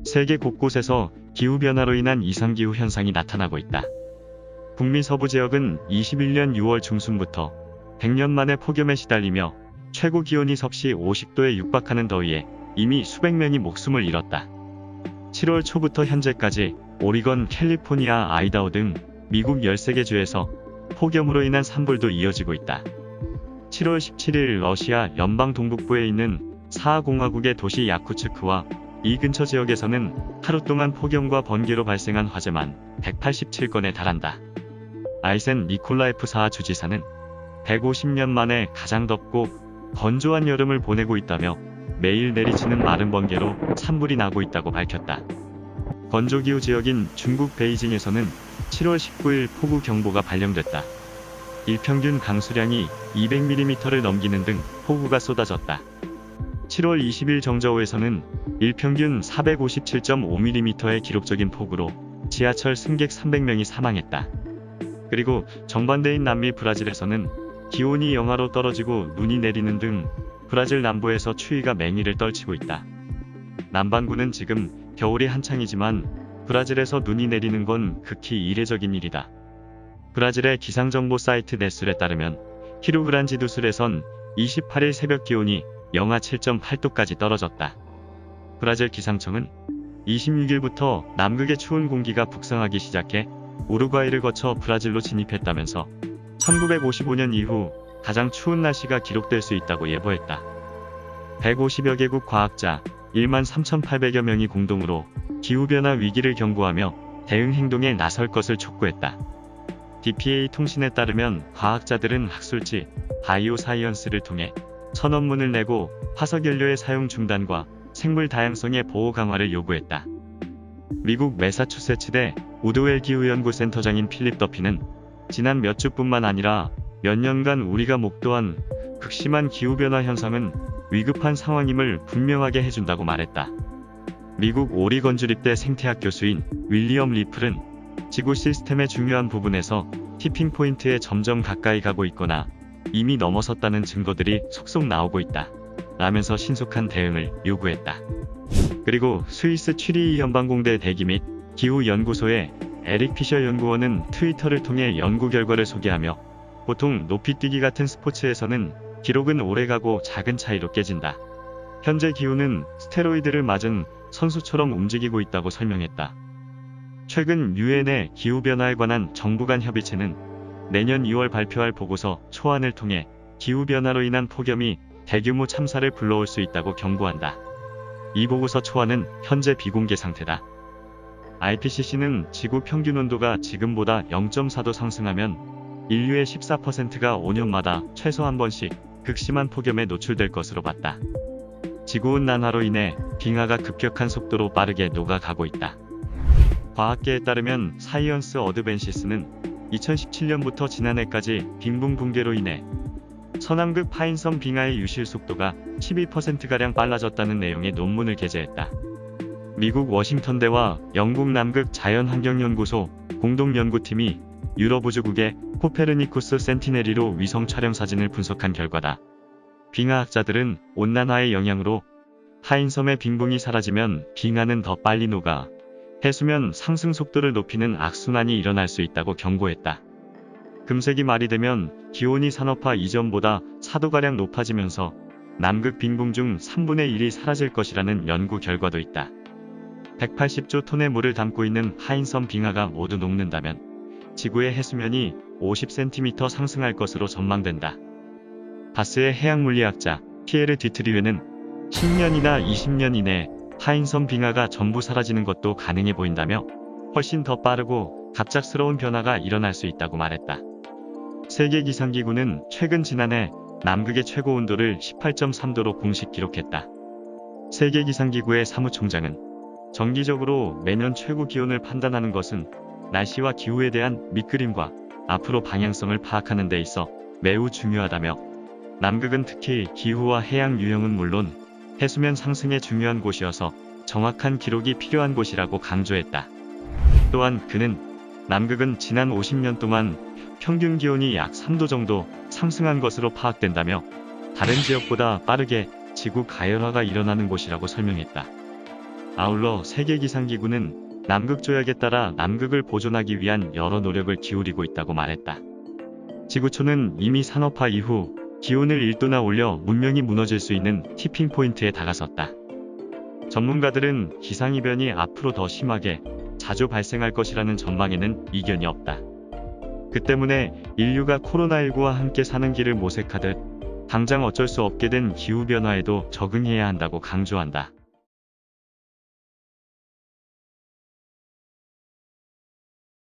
세계 곳곳에서 기후변화로 인한 이상기후 현상이 나타나고 있다. 북미 서부 지역은 21년 6월 중순부터 100년 만에 폭염에 시달리며 최고 기온이 섭씨 50도에 육박하는 더위에 이미 수백 명이 목숨을 잃었다. 7월 초부터 현재까지 오리건, 캘리포니아, 아이다호 등 미국 13개 주에서 폭염으로 인한 산불도 이어지고 있다. 7월 17일 러시아 연방 동북부에 있는 사하공화국의 도시 야쿠츠크와 이 근처 지역에서는 하루 동안 폭염과 번개로 발생한 화재만 187건에 달한다. 아이센 니콜라예프 사하 주지사는 150년 만에 가장 덥고 건조한 여름을 보내고 있다며 매일 내리치는 마른 번개로 산불이 나고 있다고 밝혔다. 건조기후 지역인 중국 베이징에서는 7월 19일 폭우 경보가 발령됐다. 일평균 강수량이 200mm를 넘기는 등 폭우가 쏟아졌다. 7월 20일 정저우에서는 일평균 457.5mm의 기록적인 폭우로 지하철 승객 300명이 사망했다. 그리고 정반대인 남미 브라질에서는 기온이 영하로 떨어지고 눈이 내리는 등 브라질 남부에서 추위가 맹위를 떨치고 있다. 남반구는 지금 겨울이 한창이지만 브라질에서 눈이 내리는 건 극히 이례적인 일이다. 브라질의 기상정보 사이트 네술에 따르면 히루그란지두술에선 28일 새벽 기온이 영하 7.8도까지 떨어졌다. 브라질 기상청은 26일부터 남극의 추운 공기가 북상하기 시작해 우루과이를 거쳐 브라질로 진입했다면서 1955년 이후 가장 추운 날씨가 기록될 수 있다고 예보했다. 150여 개국 과학자 13,800여 명이 공동으로 기후변화 위기를 경고하며 대응 행동에 나설 것을 촉구했다. DPA 통신에 따르면 과학자들은 학술지 바이오 사이언스를 통해 선언문을 내고 화석연료의 사용 중단과 생물 다양성의 보호 강화를 요구했다. 미국 매사추세츠대 우드웰 기후연구센터장인 필립 더피는 지난 몇 주뿐만 아니라 몇 년간 우리가 목도한 극심한 기후변화 현상은 위급한 상황임을 분명하게 해준다고 말했다. 미국 오리건 주립대 생태학 교수인 윌리엄 리플은 지구 시스템의 중요한 부분에서 티핑 포인트에 점점 가까이 가고 있거나 이미 넘어섰다는 증거들이 속속 나오고 있다. 라면서 신속한 대응을 요구했다. 그리고 스위스 취리히 연방공대 대기 및 기후연구소의 에릭 피셔 연구원은 트위터를 통해 연구 결과를 소개하며 보통 높이뛰기 같은 스포츠에서는 기록은 오래가고 작은 차이로 깨진다. 현재 기후는 스테로이드를 맞은 선수처럼 움직이고 있다고 설명했다. 최근 유엔의 기후변화에 관한 정부 간 협의체는 내년 2월 발표할 보고서 초안을 통해 기후변화로 인한 폭염이 대규모 참사를 불러올 수 있다고 경고한다. 이 보고서 초안은 현재 비공개 상태다. IPCC는 지구 평균 온도가 지금보다 0.4도 상승하면 인류의 14%가 5년마다 최소 한 번씩 극심한 폭염에 노출될 것으로 봤다. 지구온난화로 인해 빙하가 급격한 속도로 빠르게 녹아가고 있다. 과학계에 따르면 사이언스 어드밴시스는 2017년부터 지난해까지 빙봉 붕괴로 인해 서남극 파인섬 빙하의 유실 속도가 12%가량 빨라졌다는 내용의 논문을 게재했다. 미국 워싱턴대와 영국 남극 자연환경연구소 공동연구팀이 유럽 우주국의 코페르니쿠스 센티네리로 위성 촬영 사진을 분석한 결과다. 빙하학자들은 온난화의 영향으로 파인섬의 빙봉이 사라지면 빙하는 더 빨리 녹아 해수면 상승 속도를 높이는 악순환이 일어날 수 있다고 경고했다. 금세기 말이 되면 기온이 산업화 이전보다 4도가량 높아지면서 남극 빙봉 중 3분의 1이 사라질 것이라는 연구 결과도 있다. 180조 톤의 물을 담고 있는 파인섬 빙하가 모두 녹는다면 지구의 해수면이 50cm 상승할 것으로 전망된다. 바스의 해양물리학자 피에르 디트리웨는 10년이나 20년 이내 파인섬 빙하가 전부 사라지는 것도 가능해 보인다며 훨씬 더 빠르고 갑작스러운 변화가 일어날 수 있다고 말했다. 세계기상기구는 최근 지난해 남극의 최고 온도를 18.3도로 공식 기록했다. 세계기상기구의 사무총장은 정기적으로 매년 최고 기온을 판단하는 것은 날씨와 기후에 대한 밑그림과 앞으로 방향성을 파악하는 데 있어 매우 중요하다며 남극은 특히 기후와 해양 유형은 물론 해수면 상승에 중요한 곳이어서 정확한 기록이 필요한 곳이라고 강조했다. 또한 그는 남극은 지난 50년 동안 평균 기온이 약 3도 정도 상승한 것으로 파악된다며 다른 지역보다 빠르게 지구 가열화가 일어나는 곳이라고 설명했다. 아울러 세계기상기구는 남극조약에 따라 남극을 보존하기 위한 여러 노력을 기울이고 있다고 말했다. 지구촌은 이미 산업화 이후 기온을 1도나 올려 문명이 무너질 수 있는 티핑 포인트에 다가섰다. 전문가들은 기상이변이 앞으로 더 심하게 자주 발생할 것이라는 전망에는 이견이 없다. 그 때문에 인류가 코로나19와 함께 사는 길을 모색하듯 당장 어쩔 수 없게 된 기후변화에도 적응해야 한다고 강조한다.